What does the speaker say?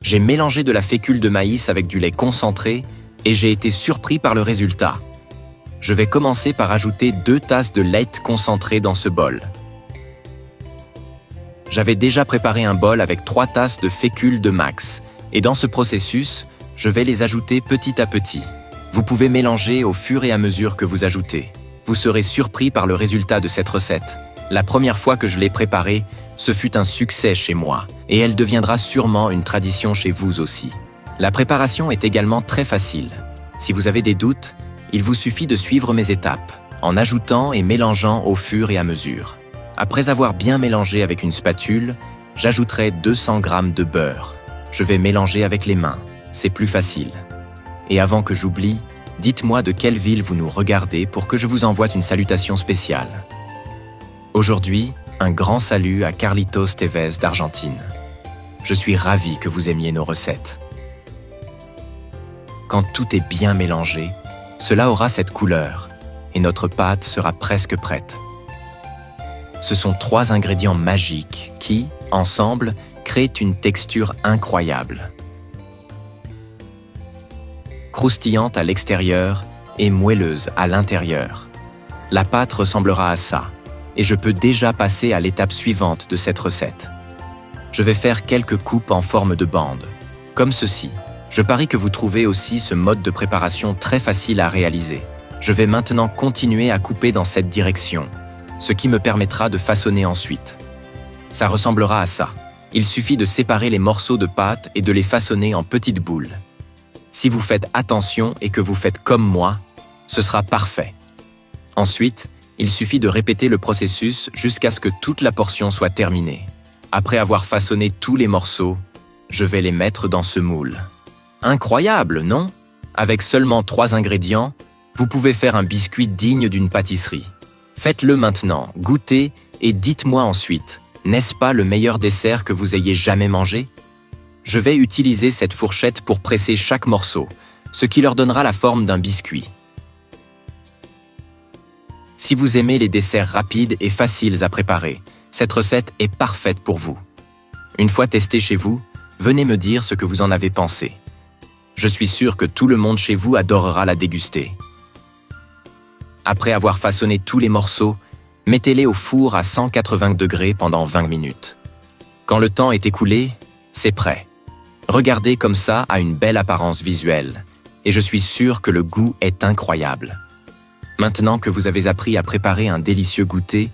J'ai mélangé de la fécule de maïs avec du lait concentré et j'ai été surpris par le résultat. Je vais commencer par ajouter 2 tasses de lait concentré dans ce bol. J'avais déjà préparé un bol avec 3 tasses de fécule de max et dans ce processus, je vais les ajouter petit à petit. Vous pouvez mélanger au fur et à mesure que vous ajoutez. Vous serez surpris par le résultat de cette recette. La première fois que je l'ai préparée, ce fut un succès chez moi et elle deviendra sûrement une tradition chez vous aussi. La préparation est également très facile. Si vous avez des doutes, il vous suffit de suivre mes étapes, en ajoutant et mélangeant au fur et à mesure. Après avoir bien mélangé avec une spatule, j'ajouterai 200 g de beurre. Je vais mélanger avec les mains, c'est plus facile. Et avant que j'oublie, dites-moi de quelle ville vous nous regardez pour que je vous envoie une salutation spéciale. Aujourd'hui, un grand salut à Carlitos Tevez d'Argentine. Je suis ravi que vous aimiez nos recettes. Quand tout est bien mélangé, cela aura cette couleur et notre pâte sera presque prête. Ce sont 3 ingrédients magiques qui, ensemble, créent une texture incroyable. Croustillante à l'extérieur et moelleuse à l'intérieur. La pâte ressemblera à ça, et je peux déjà passer à l'étape suivante de cette recette. Je vais faire quelques coupes en forme de bande, comme ceci. Je parie que vous trouvez aussi ce mode de préparation très facile à réaliser. Je vais maintenant continuer à couper dans cette direction, ce qui me permettra de façonner ensuite. Ça ressemblera à ça. Il suffit de séparer les morceaux de pâte et de les façonner en petites boules. Si vous faites attention et que vous faites comme moi, ce sera parfait. Ensuite, il suffit de répéter le processus jusqu'à ce que toute la portion soit terminée. Après avoir façonné tous les morceaux, je vais les mettre dans ce moule. Incroyable, non? Avec seulement 3 ingrédients, vous pouvez faire un biscuit digne d'une pâtisserie. Faites-le maintenant, goûtez et dites-moi ensuite, n'est-ce pas le meilleur dessert que vous ayez jamais mangé? Je vais utiliser cette fourchette pour presser chaque morceau, ce qui leur donnera la forme d'un biscuit. Si vous aimez les desserts rapides et faciles à préparer, cette recette est parfaite pour vous. Une fois testée chez vous, venez me dire ce que vous en avez pensé. Je suis sûr que tout le monde chez vous adorera la déguster. Après avoir façonné tous les morceaux, mettez-les au four à 180 degrés pendant 20 minutes. Quand le temps est écoulé, c'est prêt. Regardez comme ça a une belle apparence visuelle, et je suis sûr que le goût est incroyable. Maintenant que vous avez appris à préparer un délicieux goûter,